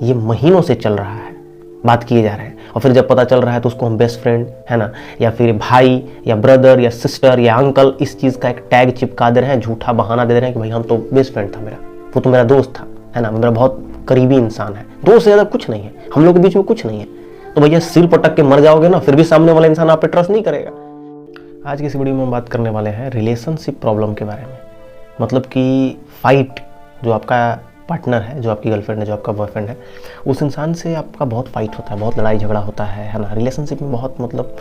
ये महीनों से चल रहा है, बात किए जा रहे हैं, और फिर जब पता चल रहा है तो उसको हम बेस्ट फ्रेंड, है ना, या फिर भाई या ब्रदर या सिस्टर या अंकल, इस चीज़ का एक टैग चिपका दे रहे हैं, झूठा बहाना दे रहे हैं कि भाई हम तो बेस्ट फ्रेंड था मेरा, वो तो मेरा दोस्त था, है ना, मेरा बहुत करीबी इंसान है, दोस्त से ज़्यादा कुछ नहीं है, हम लोग के बीच में कुछ नहीं है। तो भैया सिर पटक के मर जाओगे ना, फिर भी सामने वाला इंसान आप पे ट्रस्ट नहीं करेगा। आज की इस वीडियो में हम बात करने वाले हैं रिलेशनशिप प्रॉब्लम के बारे में। मतलब कि फाइट, जो आपका पार्टनर है, जो आपकी गर्लफ्रेंड है, जो आपका बॉयफ्रेंड है, उस इंसान से आपका बहुत फाइट होता है, बहुत लड़ाई झगड़ा होता है ना। रिलेशनशिप में बहुत मतलब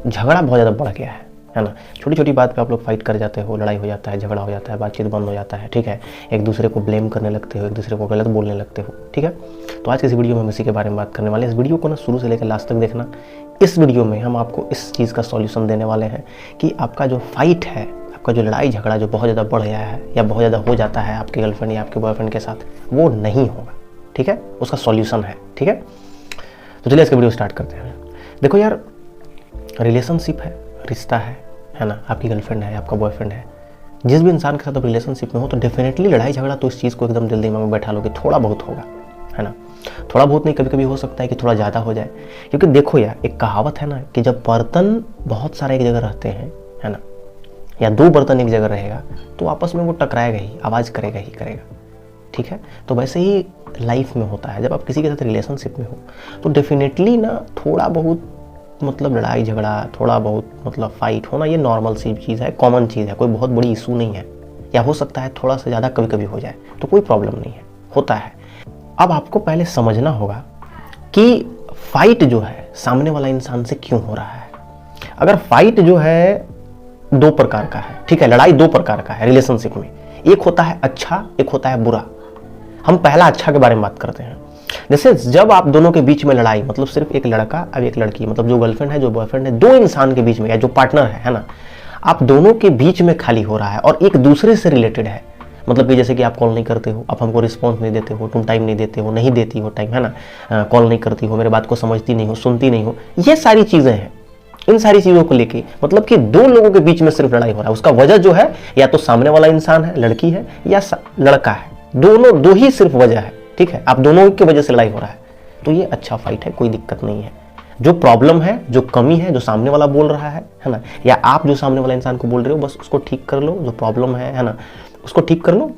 झगड़ा बहुत ज़्यादा बढ़ गया है ना। छोटी छोटी बात पे आप लोग फाइट कर जाते हो, लड़ाई हो जाता है, झगड़ा हो जाता है, बातचीत बंद हो जाता है, ठीक है। एक दूसरे को ब्लेम करने लगते हो, एक दूसरे को गलत बोलने लगते हो, ठीक है। तो आज की इस वीडियो में हम इसी के बारे में बात करने वाले हैं। इस वीडियो को ना शुरू से लेकर लास्ट तक देखना। इस वीडियो में हम आपको इस चीज़ का सॉल्यूशन देने वाले हैं कि आपका जो फाइट है, आपका जो लड़ाई झगड़ा जो बहुत ज़्यादा बढ़ गया है या बहुत ज़्यादा हो जाता है आपके गर्लफ्रेंड या आपके बॉयफ्रेंड के साथ, वो नहीं होगा, ठीक है। उसका सॉल्यूशन है, ठीक है। तो चलिए इसका वीडियो स्टार्ट करते हैं। देखो यार, रिलेशनशिप है, रिश्ता है ना, आपकी गर्लफ्रेंड है, आपका बॉयफ्रेंड है, जिस भी इंसान के साथ आप रिलेशनशिप में हो, तो डेफिनेटली लड़ाई झगड़ा तो इस चीज़ को एकदम दिल दिमाग में बैठा लो कि थोड़ा बहुत होगा, है ना। थोड़ा बहुत नहीं, कभी कभी हो सकता है कि थोड़ा ज़्यादा हो जाए। क्योंकि देखो यार, एक कहावत है ना कि जब बर्तन बहुत सारे एक जगह रहते हैं, है ना, या दो बर्तन एक जगह रहेगा, तो आपस में वो टकराएगा ही, आवाज़ करेगा ही करेगा, ठीक है। तो वैसे ही लाइफ में होता है, जब आप किसी के साथ रिलेशनशिप में हो तो डेफिनेटली ना थोड़ा बहुत मतलब लड़ाई झगड़ा, थोड़ा बहुत मतलब फाइट होना, ये नॉर्मल सी चीज़ है, कॉमन चीज़ है, कोई बहुत बड़ी इशू नहीं है। या हो सकता है थोड़ा सा ज़्यादा कभी कभी हो जाए, तो कोई प्रॉब्लम नहीं है, होता है। अब आपको पहले समझना होगा कि फाइट जो है सामने वाला इंसान से क्यों हो रहा है। अगर फाइट जो है दो प्रकार का है, ठीक है, लड़ाई दो प्रकार का है रिलेशनशिप में। एक होता है अच्छा, एक होता है बुरा। हम पहला अच्छा के बारे में बात करते हैं। जैसे जब आप दोनों के बीच में लड़ाई, मतलब सिर्फ एक लड़का और एक लड़की, मतलब जो गर्लफ्रेंड है, जो बॉयफ्रेंड है, दो इंसान के बीच में, या जो पार्टनर है ना, आप दोनों के बीच में खाली हो रहा है और एक दूसरे से रिलेटेड है। मतलब कि जैसे कि आप कॉल नहीं करते हो, आप हमको रिस्पॉन्स नहीं देते हो, तुम टाइम नहीं देते हो, नहीं देती हो टाइम, है ना, कॉल नहीं करती हो, मेरे बात को समझती नहीं हो, सुनती नहीं हो, ये सारी चीज़ें हैं। इन सारी चीज़ों को लेके मतलब कि दो लोगों के बीच में सिर्फ लड़ाई हो रहा है। उसका वजह जो है, या तो सामने वाला इंसान है, लड़की है, या लड़का है, दोनों दो ही सिर्फ वजह है, ठीक है। आप दोनों की वजह से लड़ाई हो रहा है, तो ये अच्छा फाइट है, कोई दिक्कत नहीं है। जो प्रॉब्लम है, जो कमी है, जो सामने वाला बोल रहा है ना, या आप जो सामने वाला इंसान को बोल रहे हो, बस उसको ठीक कर लो। जो प्रॉब्लम है ना, उसको ठीक कर लो,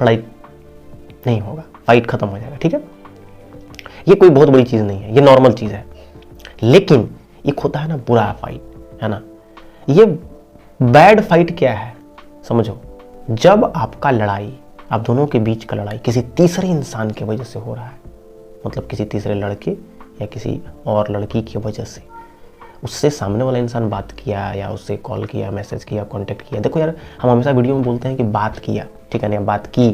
लड़ाई नहीं होगा, फाइट खत्म हो जाएगा, ठीक है। ये कोई बहुत बड़ी चीज़ नहीं है, ये नॉर्मल चीज़ है। लेकिन एक होता है ना बुरा फाइट, है ना। ये बैड फाइट क्या है समझो, जब आपका लड़ाई, आप दोनों के बीच का लड़ाई किसी तीसरे इंसान की वजह से हो रहा है, मतलब किसी तीसरे लड़के या किसी और लड़की की वजह से, उससे सामने वाला इंसान बात किया या उससे कॉल किया, मैसेज किया, कांटेक्ट किया। देखो यार, हम हमेशा वीडियो में बोलते हैं कि बात किया, ठीक है ना, बात की,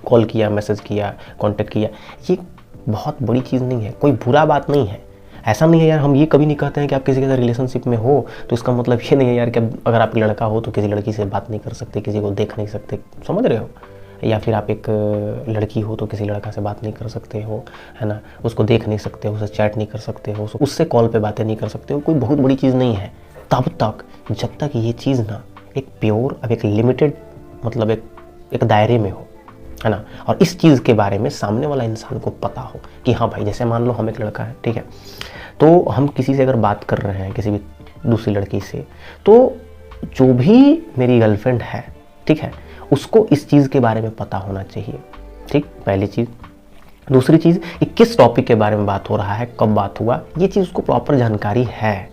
कॉल किया, मैसेज किया, कांटेक्ट किया, ये बहुत बड़ी चीज़ नहीं है, कोई बुरा बात नहीं है। ऐसा नहीं है यार, हम ये कभी नहीं कहते हैं कि आप किसी के साथ रिलेशनशिप में हो तो इसका मतलब ये नहीं है यार कि अगर आप लड़का हो तो किसी लड़की से बात नहीं कर सकते, किसी को देख नहीं सकते, समझ रहे हो। या फिर आप एक लड़की हो तो किसी लड़का से बात नहीं कर सकते हो, है ना, उसको देख नहीं सकते हो, उससे चैट नहीं कर सकते हो, उससे कॉल पे बातें नहीं कर सकते हो। कोई बहुत बड़ी चीज़ नहीं है तब तक जब तक ये चीज़ ना एक प्योर, अब एक लिमिटेड, मतलब एक दायरे में हो, है ना। और इस चीज़ के बारे में सामने वाला इंसान को पता हो कि हाँ भाई, जैसे मान लो हम एक लड़का है, ठीक है, तो हम किसी से अगर बात कर रहे हैं, किसी भी दूसरी लड़की से, तो जो भी मेरी गर्लफ्रेंड है, ठीक है, उसको इस चीज़ के बारे में पता होना चाहिए, ठीक, पहली चीज़। दूसरी चीज़, कि किस टॉपिक के बारे में बात हो रहा है, कब बात हुआ, ये चीज़ उसको प्रॉपर जानकारी है।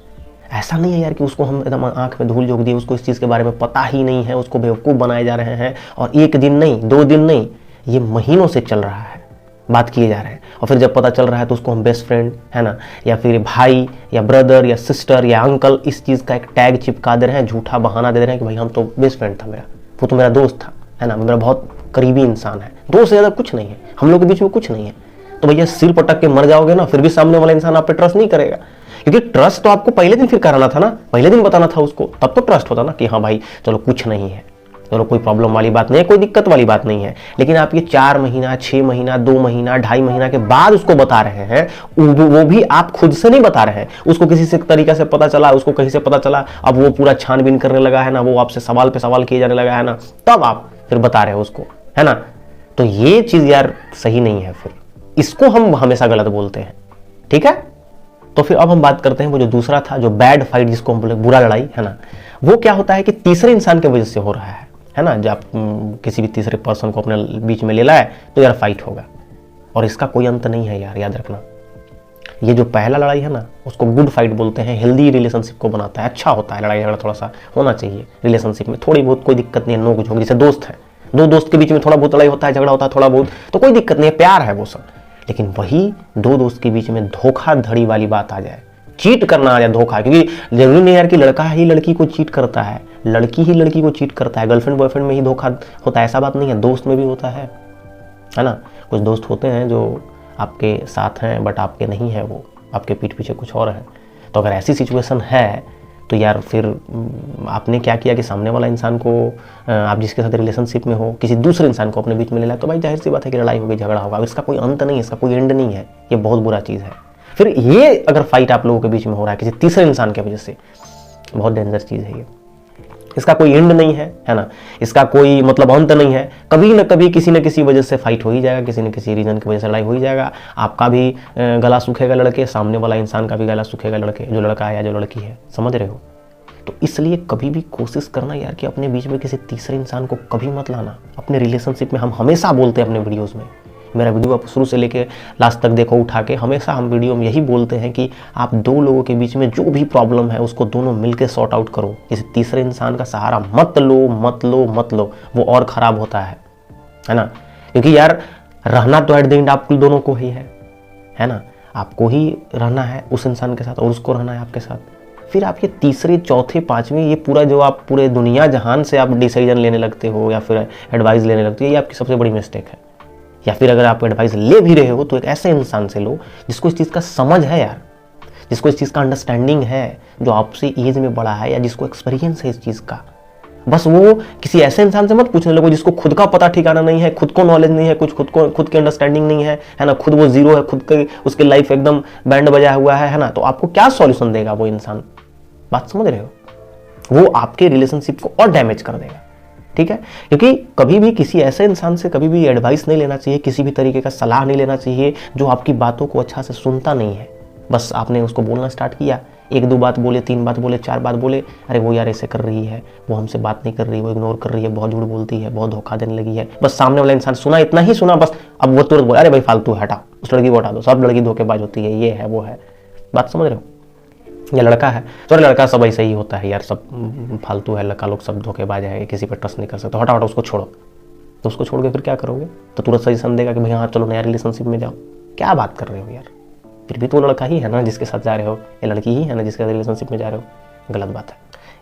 ऐसा नहीं है यार कि उसको हम एकदम आंख में धूल झोंक दिए, उसको इस चीज़ के बारे में पता ही नहीं है, उसको बेवकूफ़ बनाए जा रहे हैं। और एक दिन नहीं, 2 दिन नहीं, ये महीनों से चल रहा है, बात किए जा रहे हैं, और फिर जब पता चल रहा है तो उसको हम बेस्ट फ्रेंड, है ना, या फिर भाई या ब्रदर या सिस्टर या अंकल, इस चीज़ का एक टैग चिपका दे रहे हैं, झूठा बहाना दे रहे हैं कि भाई हम तो बेस्ट फ्रेंड था मेरा, वो तो मेरा दोस्त था, है ना, मेरा बहुत करीबी इंसान है, दोस्त से ज़्यादा कुछ नहीं है, हम लोग के बीच में कुछ नहीं है। तो भैया सिर पटक के मर जाओगे ना, फिर भी सामने वाला इंसान आप पे ट्रस्ट नहीं करेगा। क्योंकि ट्रस्ट तो आपको पहले दिन फिर कराना था ना, पहले दिन बताना था उसको, तब तो ट्रस्ट होता ना कि हाँ भाई चलो कुछ नहीं है, चलो कोई प्रॉब्लम वाली बात नहीं है, कोई दिक्कत वाली बात नहीं है। लेकिन आप ये 4 महीना, 6 महीना, 2 महीना, 2.5 महीना के बाद उसको बता रहे हैं, वो भी आप खुद से नहीं बता रहे हैं, उसको किसी से तरीका से पता चला, उसको कहीं से पता चला, अब वो पूरा छानबीन करने लगा है ना, वो आपसे सवाल पे सवाल किए जाने लगा है ना, तब आप फिर बता रहे हो उसको, है ना। तो ये चीज़ यार सही नहीं है फिर, इसको हम हमेशा गलत बोलते हैं, ठीक है। तो फिर अब हम बात करते हैं वो जो दूसरा था, जो बैड फाइट जिसको हम बोले, बुरा लड़ाई, है ना। वो क्या होता है कि तीसरे इंसान की वजह से हो रहा है ना। जब आप किसी भी तीसरे पर्सन को अपने बीच में ले लाए तो यार फाइट होगा, और इसका कोई अंत नहीं है यार, याद रखना। ये जो पहला लड़ाई है ना, उसको गुड फाइट बोलते हैं, हेल्दी रिलेशनशिप को बनाता है, अच्छा होता है। लड़ाई झगड़ा थोड़ा सा होना चाहिए रिलेशनशिप में, थोड़ी बहुत कोई दिक्कत नहीं है, नोक झोंक, जैसे दोस्त है, दो दोस्त के बीच में थोड़ा बहुत लड़ाई होता है, झगड़ा होता है थोड़ा बहुत, तो कोई दिक्कत नहीं है, प्यार है वो सब। लेकिन वही दो दोस्त के बीच में धोखाधड़ी वाली बात आ जाए, चीट करना आ जाए, धोखा, क्योंकि जरूरी नहीं यार कि लड़का ही लड़की को चीट करता है, लड़की ही लड़की को चीट करता है, गर्लफ्रेंड बॉयफ्रेंड में ही धोखा होता है, ऐसा बात नहीं है, दोस्त में भी होता है ना। कुछ दोस्त होते हैं जो आपके साथ हैं बट आपके नहीं है, वो आपके पीठ पीछे कुछ और है। तो अगर ऐसी सिचुएशन है तो यार फिर आपने क्या किया कि सामने वाला इंसान को, आप जिसके साथ रिलेशनशिप में हो, किसी दूसरे इंसान को अपने बीच में ले लाए, तो भाई जाहिर सी बात है कि लड़ाई होगी, झगड़ा होगा, इसका कोई अंत नहीं है, इसका कोई एंड नहीं है, ये बहुत बुरा चीज़ है। फिर ये अगर फाइट आप लोगों के बीच में हो रहा है किसी तीसरे इंसान की वजह से, बहुत डेंजर चीज़ है ये, इसका कोई एंड नहीं है ना, इसका कोई मतलब अंत नहीं है। कभी न कभी किसी न किसी वजह से फाइट हो ही जाएगा, किसी न किसी रीजन की वजह से लड़ाई हो ही जाएगा। आपका भी गला सूखेगा लड़के, सामने वाला इंसान का भी गला सूखेगा लड़के, जो लड़का है या जो लड़की है, समझ रहे हो। तो इसलिए कभी भी कोशिश करना यार कि अपने बीच में किसी तीसरे इंसान को कभी मत लाना अपने रिलेशनशिप में। हम हमेशा बोलते हैं अपने वीडियोज़ में, मेरा वीडियो आप शुरू से लेके लास्ट तक देखो उठा के, हमेशा हम वीडियो में यही बोलते हैं कि आप दो लोगों के बीच में जो भी प्रॉब्लम है उसको दोनों मिलकर सॉर्ट आउट करो, किसी तीसरे इंसान का सहारा मत लो मत लो मत लो, वो और ख़राब होता है ना। क्योंकि यार रहना तो एट द एंड आपको दोनों को ही है ना, आपको ही रहना है उस इंसान के साथ और उसको रहना है आपके साथ। फिर आप ये तीसरे चौथे पांचवें, ये पूरा जो आप पूरे दुनिया जहान से आप डिसीजन लेने लगते हो या फिर एडवाइस लेने लगते हो, ये आपकी सबसे बड़ी मिस्टेक है। या फिर अगर आप एडवाइस ले भी रहे हो तो एक ऐसे इंसान से लो जिसको इस चीज़ का समझ है यार, जिसको इस चीज़ का अंडरस्टैंडिंग है, जो आपसे एज में बड़ा है या जिसको एक्सपीरियंस है इस चीज़ का। बस वो किसी ऐसे इंसान से मत पूछने लगो जिसको खुद का पता ठिकाना नहीं है, खुद को नॉलेज नहीं है, कुछ खुद की अंडरस्टैंडिंग नहीं है ना, खुद वो जीरो है, खुद के उसके लाइफ एकदम बैंड बजा हुआ है ना। तो आपको क्या सॉल्यूशन देगा वो इंसान, बात समझ रहे हो। वो आपके रिलेशनशिप को और डैमेज कर देगा, ठीक है। क्योंकि कभी भी किसी ऐसे इंसान से कभी भी एडवाइस नहीं लेना चाहिए, किसी भी तरीके का सलाह नहीं लेना चाहिए जो आपकी बातों को अच्छा से सुनता नहीं है। बस आपने उसको बोलना स्टार्ट किया, एक दो बात बोले, तीन बात बोले, चार बात बोले, अरे वो यार ऐसे कर रही है, वो हमसे बात नहीं कर रही, वो इग्नोर कर रही है, बहुत झूठ बोलती है, बहुत धोखा देने लगी है। बस सामने वाला इंसान सुना, इतना ही सुना बस, अब वो तुरंत बोला अरे भाई फालतू हटा, उस लड़की को हटा दो, सब लड़की धोखेबाज होती है, ये है वो है, बात समझ रहे हो। या लड़का है, सॉरी लड़का सब ऐसे ही होता है यार, सब फालतू है, लड़का लोग सब धोखेबाज है, किसी पर ट्रस्ट नहीं कर सकते, हटा उसको छोड़ो। तो उसको छोड़ के फिर क्या करोगे, तो तुरंत सजेशन देगा कि भाई हाँ चलो नया रिलेशनशिप में जाओ। क्या बात कर रहे हो यार, फिर भी तो लड़का ही है ना जिसके साथ जा रहे हो, या लड़की ही है ना जिसके साथ रिलेशनशिप में जा रहे हो, गलत बात है।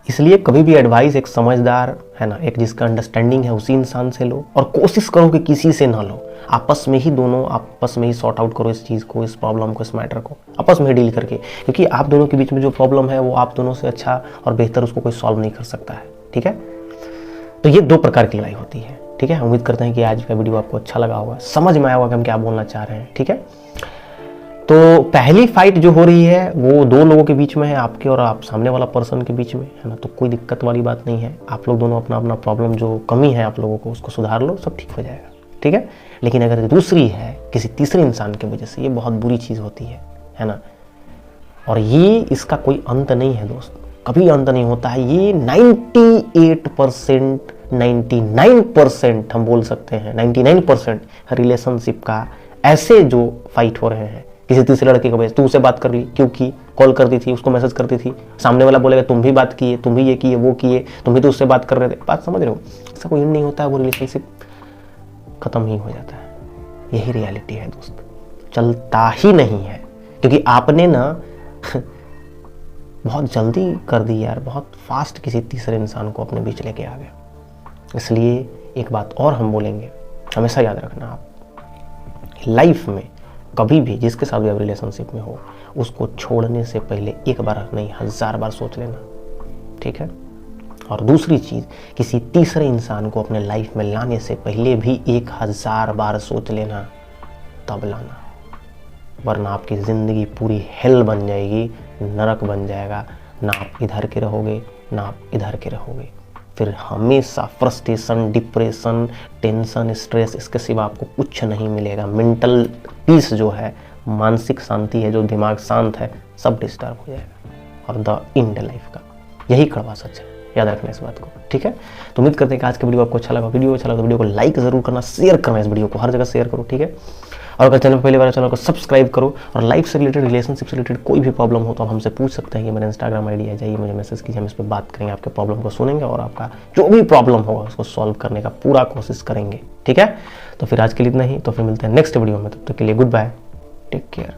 इसलिए कभी भी एडवाइस एक समझदार है ना, एक जिसका अंडरस्टैंडिंग है उसी इंसान से लो, और कोशिश करो कि किसी से ना लो, आपस में ही दोनों आपस में ही सॉर्ट आउट करो इस चीज़ को, इस प्रॉब्लम को, इस मैटर को आपस में डील करके। क्योंकि आप दोनों के बीच में जो प्रॉब्लम है वो आप दोनों से अच्छा और बेहतर उसको कोई सॉल्व नहीं कर सकता है, ठीक है। तो ये दो प्रकार की लड़ाई होती है, ठीक है। उम्मीद करते हैं कि आज का वीडियो आपको अच्छा लगा होगा, समझ में आया होगा कि हम क्या बोलना चाह रहे हैं, ठीक है। तो पहली फाइट जो हो रही है वो दो लोगों के बीच में है, आपके और आप सामने वाला पर्सन के बीच में, है ना। तो कोई दिक्कत वाली बात नहीं है, आप लोग दोनों अपना अपना प्रॉब्लम जो कमी है आप लोगों को उसको सुधार लो, सब ठीक हो जाएगा, ठीक है। लेकिन अगर दूसरी है किसी तीसरे इंसान की वजह से, ये बहुत बुरी चीज़ होती है ना। और ये इसका कोई अंत नहीं है दोस्त, कभी अंत नहीं होता है। ये 98%, 99% हम बोल सकते हैं, 99% रिलेशनशिप का ऐसे जो फाइट हो रहे हैं किसी तीसरे लड़के की वजह से। तू उससे बात कर ली, क्यों की, कॉल करती थी, उसको मैसेज करती थी, सामने वाला बोलेगा तुम भी बात किए, तुम भी ये किए वो किए, तुम भी तो उससे बात कर रहे थे, बात समझ रहे हो। ऐसा कोई नहीं होता है, वो रिलेशनशिप खत्म ही हो जाता है। यही रियलिटी है दोस्त, चलता ही नहीं है। क्योंकि आपने ना बहुत जल्दी कर दी यार, बहुत फास्ट किसी तीसरे इंसान को अपने बीच लेके आ गया। इसलिए एक बात और हम बोलेंगे, हमेशा याद रखना, आप लाइफ में कभी भी जिसके साथ भी आप रिलेशनशिप में हो उसको छोड़ने से पहले एक बार नहीं 1000 बार सोच लेना, ठीक है। और दूसरी चीज़, किसी तीसरे इंसान को अपने लाइफ में लाने से पहले भी 1000 बार सोच लेना, तब लाना, वरना आपकी ज़िंदगी पूरी हेल बन जाएगी, नरक बन जाएगा। ना आप इधर के रहोगे ना आप इधर के रहोगे, फिर हमेशा फ्रस्ट्रेशन, डिप्रेशन, टेंशन, स्ट्रेस, इसके सिवा आपको कुछ नहीं मिलेगा। मेंटल पीस जो है, मानसिक शांति है, जो दिमाग शांत है, सब डिस्टर्ब हो जाएगा। और द एंड लाइफ का यही कड़वा सच है, याद रखना इस बात को, ठीक है। तो उम्मीद करते हैं कि आज का वीडियो आपको अच्छा लगा। वीडियो अच्छा लगा तो वीडियो को लाइक जरूर करना, शेयर करना, इस वीडियो को हर जगह शेयर करो, ठीक है। और अगर चैनल पर पहली बार चैनल को सब्सक्राइब करो। और लाइफ से रिलेटेड, रिलेशनशिप से रिलेटेड कोई भी प्रॉब्लम हो तो आप हमसे पूछ सकते हैं। ये मेरा इंस्टाग्राम आईडी है, जाइए मुझे मैसेज कीजिए, हम इस पर बात करेंगे, आपके प्रॉब्लम को सुनेंगे और आपका जो भी प्रॉब्लम होगा उसको सॉल्व करने का पूरा कोशिश करेंगे, ठीक है। तो फिर आज के लिए इतना ही, तो फिर मिलते हैं नेक्स्ट वीडियो में। तब तक के लिए गुड बाय, टेक केयर।